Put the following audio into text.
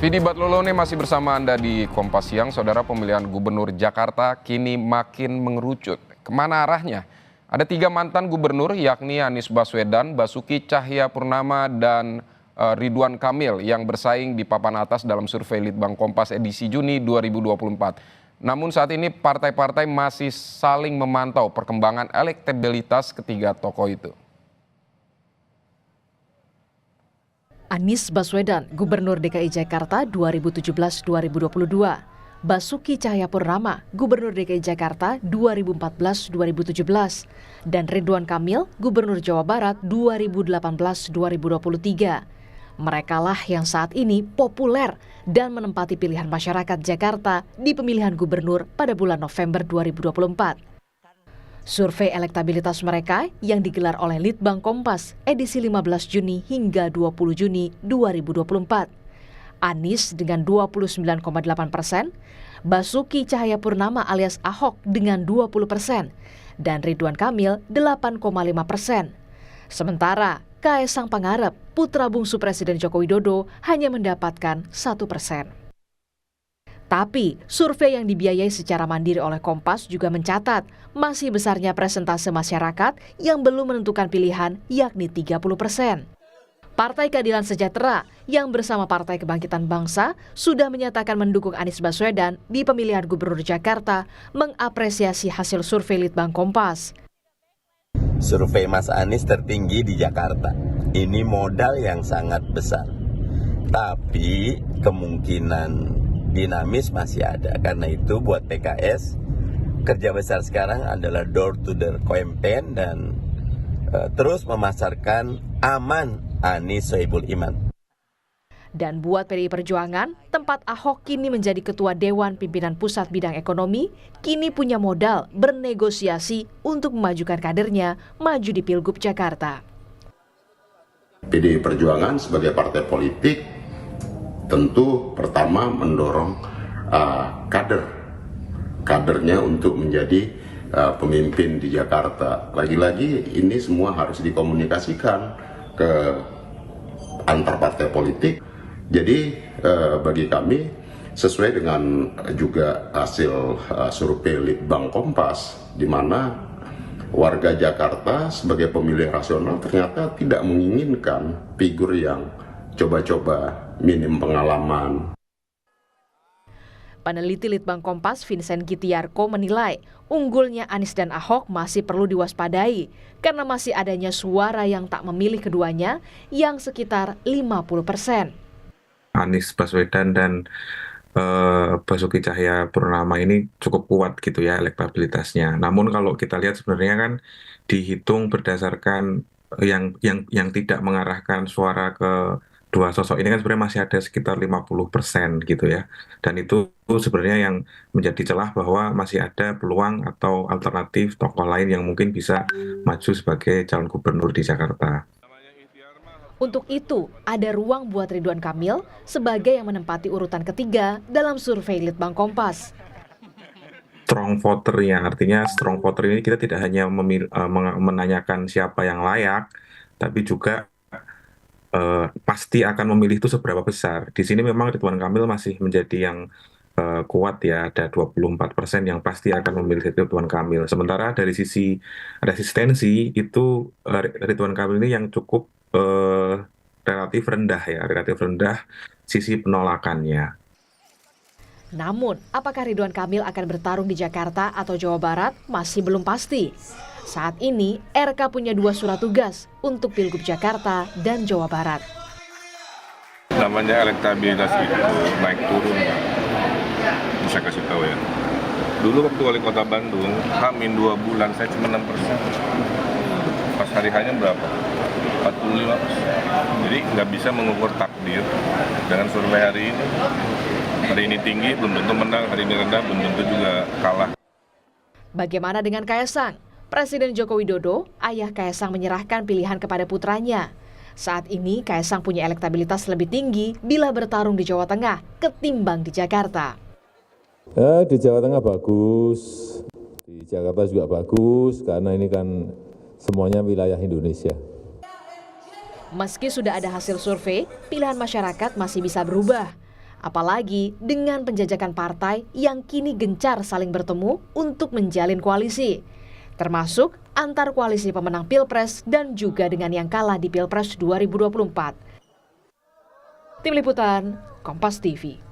Vidi Batlolone masih bersama Anda di Kompas Siang. Saudara, pemilihan gubernur Jakarta kini makin mengerucut. Kemana arahnya? Ada 3 mantan gubernur, yakni Anies Baswedan, Basuki Cahayapurnama, dan Ridwan Kamil yang bersaing di papan atas dalam survei Litbang Kompas edisi Juni 2024. Namun saat ini partai-partai masih saling memantau perkembangan elektabilitas ketiga tokoh itu. Anies Baswedan, Gubernur DKI Jakarta 2017-2022. Basuki Cahayapurnama, Gubernur DKI Jakarta 2014-2017. Dan Ridwan Kamil, Gubernur Jawa Barat 2018-2023. Merekalah yang saat ini populer dan menempati pilihan masyarakat Jakarta di pemilihan gubernur pada bulan November 2024. Survei elektabilitas mereka yang digelar oleh Litbang Kompas edisi 15 Juni hingga 20 Juni 2024. Anies dengan 29,8%, Basuki Cahayapurnama alias Ahok dengan 20%, dan Ridwan Kamil 8,5%. Sementara Kaesang Pangarep, putra bungsu Presiden Joko Widodo, hanya mendapatkan 1%. Tapi, survei yang dibiayai secara mandiri oleh Kompas juga mencatat masih besarnya persentase masyarakat yang belum menentukan pilihan, yakni 30%. Partai Keadilan Sejahtera yang bersama Partai Kebangkitan Bangsa sudah menyatakan mendukung Anies Baswedan di pemilihan Gubernur Jakarta, mengapresiasi hasil survei Litbang Kompas. Survei Mas Anies tertinggi di Jakarta. Ini modal yang sangat besar. Tapi kemungkinan dinamis masih ada. Karena itu buat PKS, kerja besar sekarang adalah door to door campaign dan terus memasarkan aman Anies Sohibul Iman. Dan buat PDI Perjuangan, tempat Ahok kini menjadi Ketua Dewan Pimpinan Pusat Bidang Ekonomi, kini punya modal bernegosiasi untuk memajukan kadernya maju di Pilgub Jakarta. PDI Perjuangan sebagai partai politik tentu pertama mendorong kadernya untuk menjadi pemimpin di Jakarta. Lagi-lagi ini semua harus dikomunikasikan ke antar partai politik. Jadi bagi kami sesuai dengan juga hasil survei Litbang Kompas, di mana warga Jakarta sebagai pemilih rasional ternyata tidak menginginkan figur yang coba-coba, minim pengalaman. Peneliti Litbang Kompas Vincent Gitiarko menilai unggulnya Anies dan Ahok masih perlu diwaspadai karena masih adanya suara yang tak memilih keduanya yang sekitar 50%. Anies Baswedan dan Basuki Cahayapurnama ini cukup kuat gitu ya elektabilitasnya. Namun kalau kita lihat sebenarnya kan dihitung berdasarkan yang tidak mengarahkan suara ke dua sosok ini kan sebenarnya masih ada sekitar 50% gitu ya. Dan itu sebenarnya yang menjadi celah bahwa masih ada peluang atau alternatif tokoh lain yang mungkin bisa maju sebagai calon gubernur di Jakarta. Untuk itu, ada ruang buat Ridwan Kamil sebagai yang menempati urutan ketiga dalam survei Litbang Kompas. Strong voter ya, artinya strong voter ini kita tidak hanya menanyakan siapa yang layak, tapi juga pasti akan memilih itu seberapa besar. Di sini memang Ridwan Kamil masih menjadi yang kuat ya, ada 24% yang pasti akan memilih Ridwan Kamil. Sementara dari sisi resistensi itu Ridwan Kamil ini yang cukup relatif rendah sisi penolakannya. Namun, apakah Ridwan Kamil akan bertarung di Jakarta atau Jawa Barat masih belum pasti. Saat ini, RK punya 2 surat tugas untuk Pilgub Jakarta dan Jawa Barat. Namanya elektabilitas itu naik turun, bisa kasih tahu ya. Dulu waktu wali kota Bandung, H-2 bulan saya cuma 6%. Pas hari hanya berapa? 45%. Jadi nggak bisa mengukur takdir dengan survei hari ini. Hari ini tinggi, belum tentu menang. Hari ini rendah, belum tentu juga kalah. Bagaimana dengan Kaesang? Presiden Joko Widodo, ayah Kaesang menyerahkan pilihan kepada putranya. Saat ini Kaesang punya elektabilitas lebih tinggi bila bertarung di Jawa Tengah ketimbang di Jakarta. Di Jawa Tengah bagus, di Jakarta juga bagus karena ini kan semuanya wilayah Indonesia. Meski sudah ada hasil survei, pilihan masyarakat masih bisa berubah. Apalagi dengan penjajakan partai yang kini gencar saling bertemu untuk menjalin koalisi, termasuk antar koalisi pemenang Pilpres dan juga dengan yang kalah di Pilpres 2024. Tim Liputan, Kompas TV.